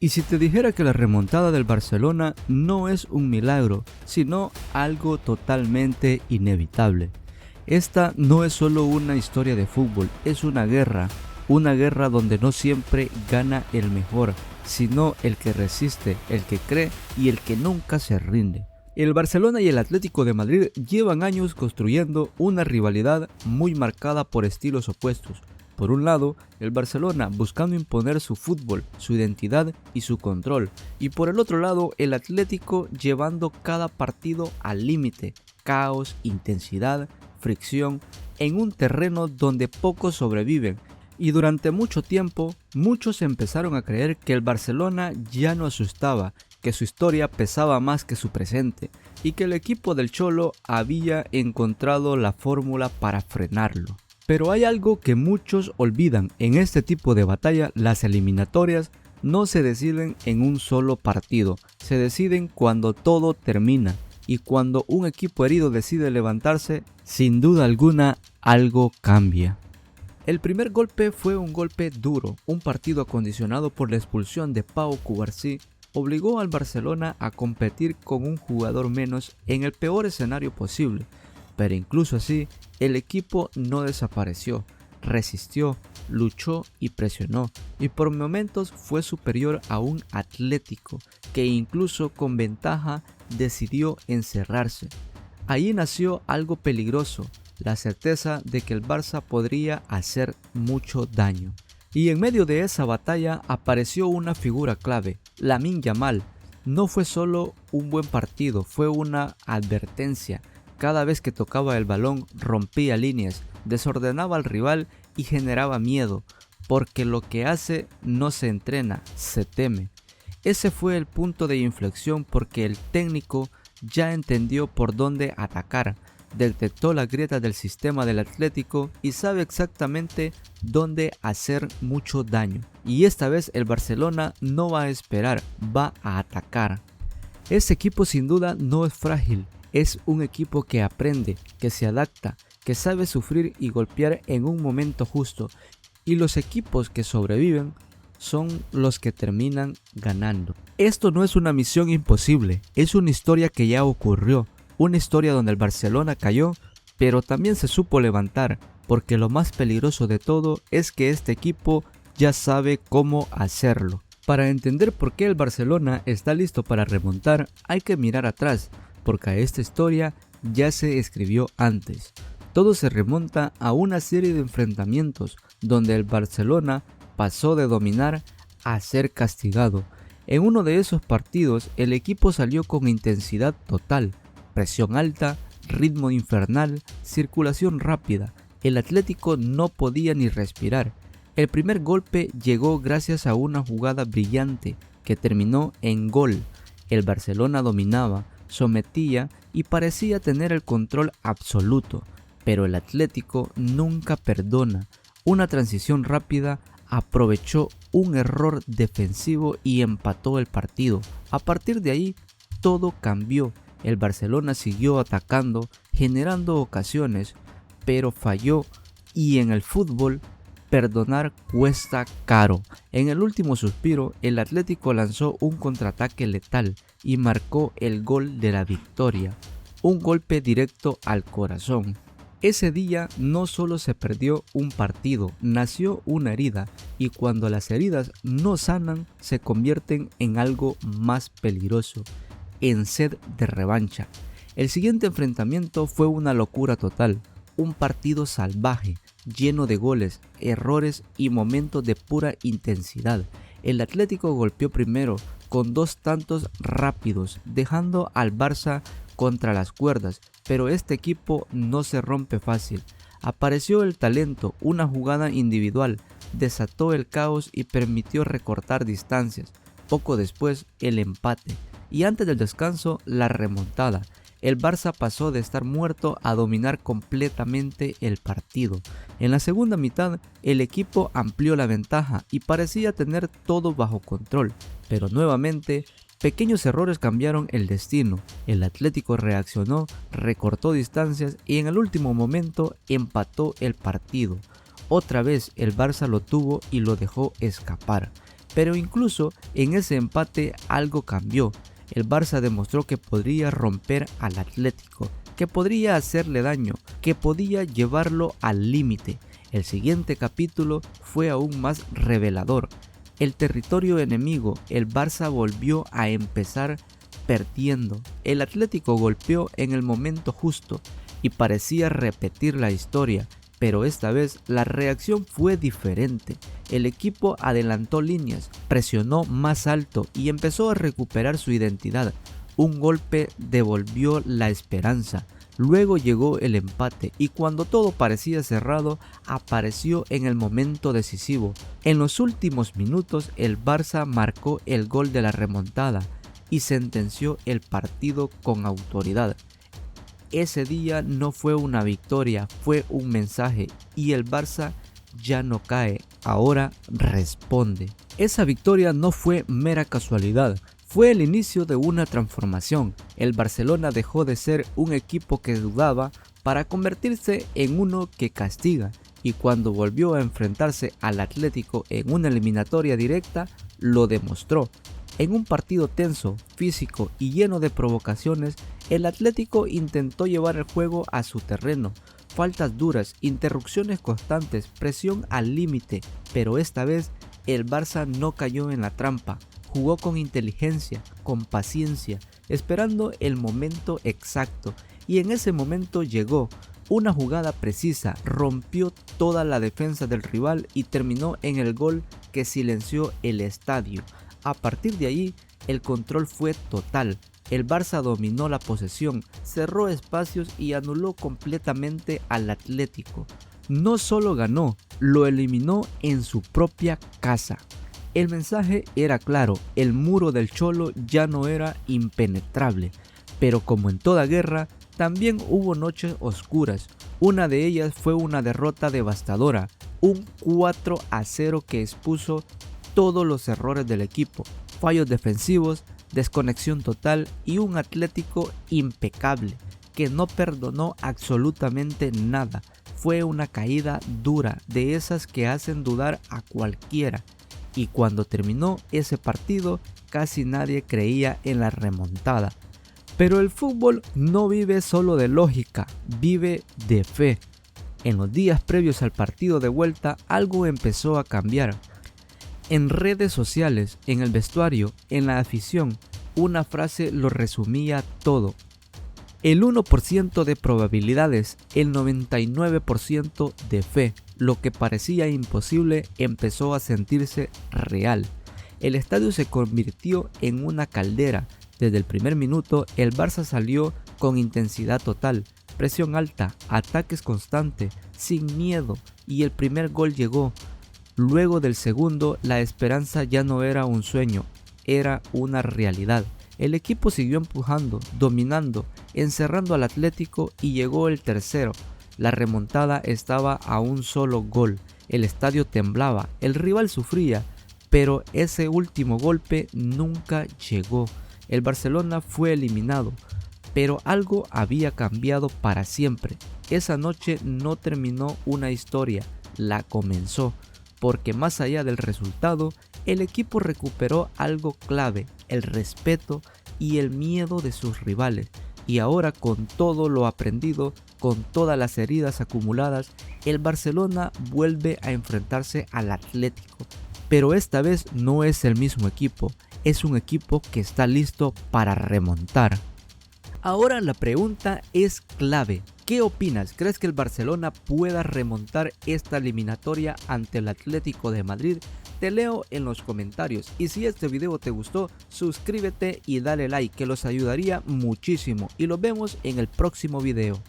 Y si te dijera que la remontada del Barcelona no es un milagro, sino algo totalmente inevitable. Esta no es solo una historia de fútbol, es una guerra donde no siempre gana el mejor, sino el que resiste, el que cree y el que nunca se rinde. El Barcelona y el Atlético de Madrid llevan años construyendo una rivalidad muy marcada por estilos opuestos. Por un lado, el Barcelona buscando imponer su fútbol, su identidad y su control, y por el otro lado, el Atlético llevando cada partido al límite, caos, intensidad, fricción, en un terreno donde pocos sobreviven. Y durante mucho tiempo, muchos empezaron a creer que el Barcelona ya no asustaba, que su historia pesaba más que su presente, y que el equipo del Cholo había encontrado la fórmula para frenarlo. Pero hay algo que muchos olvidan: en este tipo de batalla, las eliminatorias no se deciden en un solo partido, se deciden cuando todo termina, y cuando un equipo herido decide levantarse, sin duda alguna algo cambia. El primer golpe fue un golpe duro. Un partido acondicionado por la expulsión de Pau Cubarsí obligó al Barcelona a competir con un jugador menos en el peor escenario posible. Pero incluso así, el equipo no desapareció, resistió, luchó y presionó, y por momentos fue superior a un Atlético que incluso con ventaja decidió encerrarse. Ahí nació algo peligroso: la certeza de que el Barça podría hacer mucho daño. Y en medio de esa batalla apareció una figura clave, Lamine Yamal. No fue solo un buen partido, fue una advertencia. Cada vez que tocaba el balón rompía líneas, desordenaba al rival y generaba miedo, porque lo que hace no se entrena, se teme. Ese fue el punto de inflexión, porque el técnico ya entendió por dónde atacar, detectó la grieta del sistema del Atlético y sabe exactamente dónde hacer mucho daño. Y esta vez el Barcelona no va a esperar, va a atacar. Este equipo sin duda no es frágil, es un equipo que aprende, que se adapta, que sabe sufrir y golpear en un momento justo. Y los equipos que sobreviven son los que terminan ganando. Esto no es una misión imposible, es una historia que ya ocurrió. Una historia donde el Barcelona cayó, pero también se supo levantar, porque lo más peligroso de todo es que este equipo ya sabe cómo hacerlo. Para entender por qué el Barcelona está listo para remontar, hay que mirar atrás, porque esta historia ya se escribió antes. Todo se remonta a una serie de enfrentamientos donde el Barcelona pasó de dominar a ser castigado. En uno de esos partidos, el equipo salió con intensidad total, presión alta, ritmo infernal, circulación rápida. El Atlético no podía ni respirar. El primer golpe llegó gracias a una jugada brillante que terminó en gol. El Barcelona dominaba, sometía y parecía tener el control absoluto, pero el Atlético nunca perdona. Una transición rápida aprovechó un error defensivo y empató el partido. A partir de ahí, todo cambió. El Barcelona siguió atacando, generando ocasiones, pero falló, y en el fútbol perdonar cuesta caro. En el último suspiro, el Atlético lanzó un contraataque letal y marcó el gol de la victoria, un golpe directo al corazón. Ese día no solo se perdió un partido, nació una herida, y cuando las heridas no sanan, se convierten en algo más peligroso, en sed de revancha. El siguiente enfrentamiento fue una locura total, un partido salvaje, lleno de goles, errores y momentos de pura intensidad. El Atlético golpeó primero con 2 tantos rápidos, dejando al Barça contra las cuerdas, pero este equipo no se rompe fácil. Apareció el talento, una jugada individual, desató el caos y permitió recortar distancias. Poco después, el empate, y antes del descanso, la remontada. El Barça pasó de estar muerto a dominar completamente el partido. En la segunda mitad, el equipo amplió la ventaja y parecía tener todo bajo control, pero nuevamente, pequeños errores cambiaron el destino. El Atlético reaccionó, recortó distancias y en el último momento empató el partido. Otra vez el Barça lo tuvo y lo dejó escapar. Pero incluso en ese empate algo cambió. El Barça demostró que podría romper al Atlético, que podría hacerle daño, que podía llevarlo al límite. El siguiente capítulo fue aún más revelador. El territorio enemigo, el Barça volvió a empezar perdiendo. El Atlético golpeó en el momento justo y parecía repetir la historia, pero esta vez la reacción fue diferente. El equipo adelantó líneas, presionó más alto y empezó a recuperar su identidad. Un golpe devolvió la esperanza. Luego llegó el empate y cuando todo parecía cerrado, apareció en el momento decisivo. En los últimos minutos el Barça marcó el gol de la remontada y sentenció el partido con autoridad. Ese día no fue una victoria, fue un mensaje y el Barça ya no cae, ahora responde. Esa victoria no fue mera casualidad. Fue el inicio de una transformación. El Barcelona dejó de ser un equipo que dudaba para convertirse en uno que castiga, y cuando volvió a enfrentarse al Atlético en una eliminatoria directa, lo demostró. En un partido tenso, físico y lleno de provocaciones, el Atlético intentó llevar el juego a su terreno. Faltas duras, interrupciones constantes, presión al límite, pero esta vez el Barça no cayó en la trampa. Jugó con inteligencia, con paciencia, esperando el momento exacto, y en ese momento llegó. Una jugada precisa rompió toda la defensa del rival y terminó en el gol que silenció el estadio. A partir de ahí, el control fue total. El Barça dominó la posesión, cerró espacios y anuló completamente al Atlético. No solo ganó, lo eliminó en su propia casa. El mensaje era claro, el muro del Cholo ya no era impenetrable, pero como en toda guerra, también hubo noches oscuras. Una de ellas fue una derrota devastadora, un 4-0 que expuso todos los errores del equipo, fallos defensivos, desconexión total y un Atlético impecable, que no perdonó absolutamente nada. Fue una caída dura, de esas que hacen dudar a cualquiera. Y cuando terminó ese partido, casi nadie creía en la remontada. Pero el fútbol no vive solo de lógica, vive de fe. En los días previos al partido de vuelta, algo empezó a cambiar. En redes sociales, en el vestuario, en la afición, una frase lo resumía todo. El 1% de probabilidades, el 99% de fe. Lo que parecía imposible empezó a sentirse real. El estadio se convirtió en una caldera. Desde el primer minuto, el Barça salió con intensidad total, presión alta, ataques constantes, sin miedo, y el primer gol llegó. Luego del segundo, la esperanza ya no era un sueño, era una realidad. El equipo siguió empujando, dominando, encerrando al Atlético y llegó el tercero. La remontada estaba a un solo gol, el estadio temblaba, el rival sufría, pero ese último golpe nunca llegó. El Barcelona fue eliminado, pero algo había cambiado para siempre. Esa noche no terminó una historia, la comenzó, porque más allá del resultado, el equipo recuperó algo clave, el respeto y el miedo de sus rivales. Y ahora, con todo lo aprendido, con todas las heridas acumuladas, el Barcelona vuelve a enfrentarse al Atlético. Pero esta vez no es el mismo equipo, es un equipo que está listo para remontar. Ahora la pregunta es clave. ¿Qué opinas? ¿Crees que el Barcelona pueda remontar esta eliminatoria ante el Atlético de Madrid? Te leo en los comentarios, y si este video te gustó, suscríbete y dale like, que los ayudaría muchísimo, y los vemos en el próximo video.